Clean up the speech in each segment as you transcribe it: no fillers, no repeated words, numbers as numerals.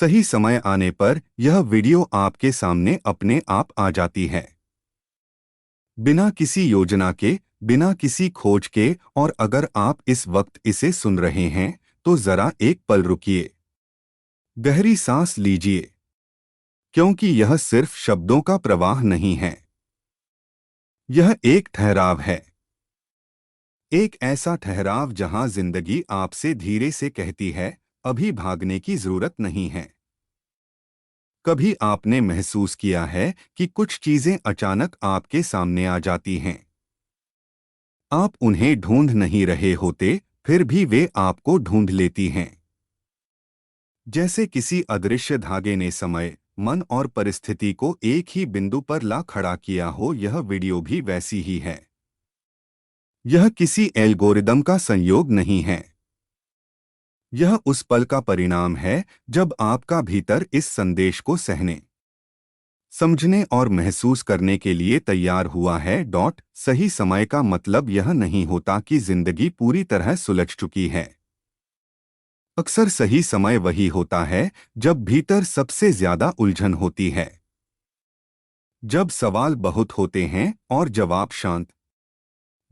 सही समय आने पर यह वीडियो आपके सामने अपने आप आ जाती है, बिना किसी योजना के, बिना किसी खोज के। और अगर आप इस वक्त इसे सुन रहे हैं तो जरा एक पल रुकिए, गहरी सांस लीजिए, क्योंकि यह सिर्फ शब्दों का प्रवाह नहीं है, यह एक ठहराव है। एक ऐसा ठहराव जहां जिंदगी आपसे धीरे से कहती है, अभी भागने की जरूरत नहीं है। कभी आपने महसूस किया है कि कुछ चीजें अचानक आपके सामने आ जाती हैं? आप उन्हें ढूंढ नहीं रहे होते, फिर भी वे आपको ढूंढ लेती हैं। जैसे किसी अदृश्य धागे ने समय, मन और परिस्थिति को एक ही बिंदु पर ला खड़ा किया हो। यह वीडियो भी वैसी ही है। यह किसी एल्गोरिदम का संयोग नहीं है, यह उस पल का परिणाम है जब आपका भीतर इस संदेश को सहने, समझने और महसूस करने के लिए तैयार हुआ है। सही समय का मतलब यह नहीं होता कि जिंदगी पूरी तरह सुलझ चुकी है। अक्सर सही समय वही होता है जब भीतर सबसे ज्यादा उलझन होती है, जब सवाल बहुत होते हैं और जवाब शांत,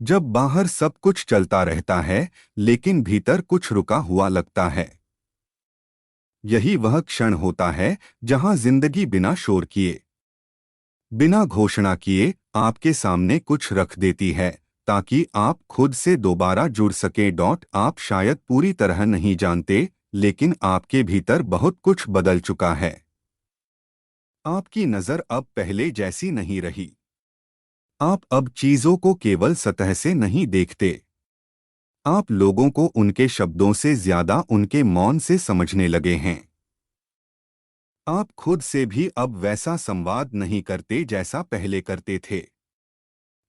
जब बाहर सब कुछ चलता रहता है लेकिन भीतर कुछ रुका हुआ लगता है। यही वह क्षण होता है जहां जिंदगी बिना शोर किए, बिना घोषणा किए आपके सामने कुछ रख देती है, ताकि आप खुद से दोबारा जुड़ सकें। आप शायद पूरी तरह नहीं जानते, लेकिन आपके भीतर बहुत कुछ बदल चुका है। आपकी नजर अब पहले जैसी नहीं रही। आप अब चीजों को केवल सतह से नहीं देखते। आप लोगों को उनके शब्दों से ज्यादा उनके मौन से समझने लगे हैं। आप खुद से भी अब वैसा संवाद नहीं करते जैसा पहले करते थे।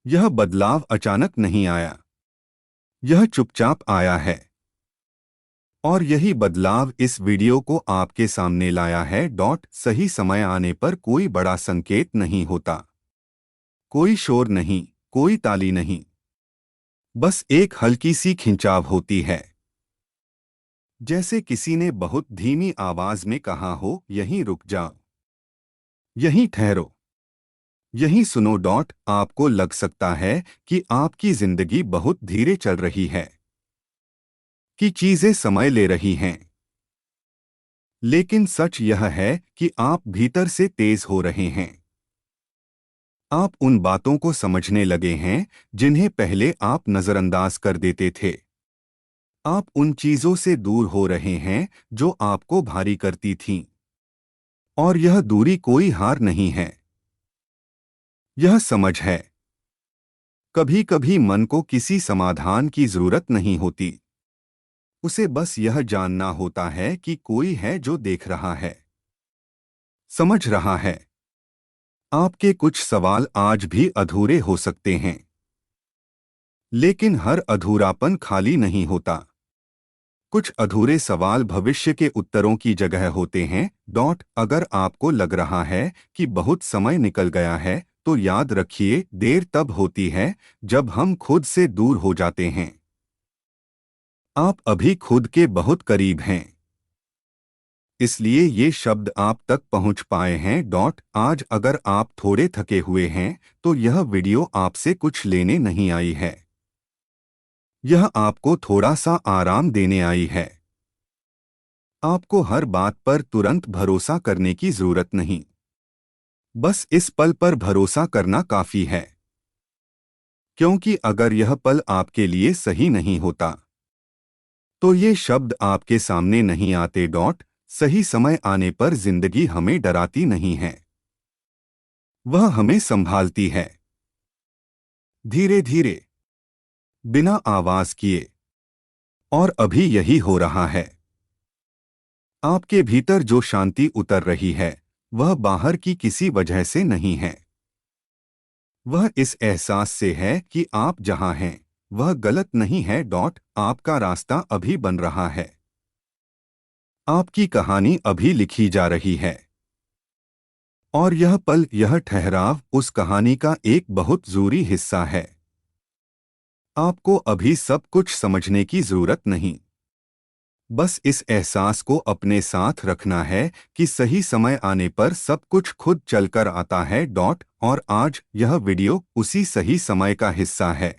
यह बदलाव अचानक नहीं आया, यह चुपचाप आया है। और यही बदलाव इस वीडियो को आपके सामने लाया है। सही समय आने पर कोई बड़ा संकेत नहीं होता, कोई शोर नहीं, कोई ताली नहीं, बस एक हल्की सी खिंचाव होती है, जैसे किसी ने बहुत धीमी आवाज में कहा हो, यहीं रुक जाओ, यहीं ठहरो, यहीं सुनो। आपको लग सकता है कि आपकी जिंदगी बहुत धीरे चल रही है, कि चीजें समय ले रही हैं, लेकिन सच यह है कि आप भीतर से तेज हो रहे हैं। आप उन बातों को समझने लगे हैं जिन्हें पहले आप नजरअंदाज कर देते थे। आप उन चीजों से दूर हो रहे हैं जो आपको भारी करती थीं। और यह दूरी कोई हार नहीं है, यह समझ है। कभी कभी मन को किसी समाधान की जरूरत नहीं होती, उसे बस यह जानना होता है कि कोई है जो देख रहा है, समझ रहा है। आपके कुछ सवाल आज भी अधूरे हो सकते हैं, लेकिन हर अधूरापन खाली नहीं होता। कुछ अधूरे सवाल भविष्य के उत्तरों की जगह होते हैं। अगर आपको लग रहा है कि बहुत समय निकल गया है, तो याद रखिए, देर तब होती है जब हम खुद से दूर हो जाते हैं। आप अभी खुद के बहुत करीब हैं, इसलिए ये शब्द आप तक पहुंच पाए हैं। आज अगर आप थोड़े थके हुए हैं, तो यह वीडियो आपसे कुछ लेने नहीं आई है, यह आपको थोड़ा सा आराम देने आई है। आपको हर बात पर तुरंत भरोसा करने की जरूरत नहीं, बस इस पल पर भरोसा करना काफी है। क्योंकि अगर यह पल आपके लिए सही नहीं होता, तो ये शब्द आपके सामने नहीं आते। सही समय आने पर जिंदगी हमें डराती नहीं है, वह हमें संभालती है, धीरे धीरे, बिना आवाज किए। और अभी यही हो रहा है। आपके भीतर जो शांति उतर रही है, वह बाहर की किसी वजह से नहीं है। वह इस एहसास से है कि आप जहां हैं वह गलत नहीं है। आपका रास्ता अभी बन रहा है, आपकी कहानी अभी लिखी जा रही है। और यह पल, यह ठहराव उस कहानी का एक बहुत जरूरी हिस्सा है। आपको अभी सब कुछ समझने की जरूरत नहीं, बस इस एहसास को अपने साथ रखना है कि सही समय आने पर सब कुछ खुद चलकर आता है। और आज यह वीडियो उसी सही समय का हिस्सा है।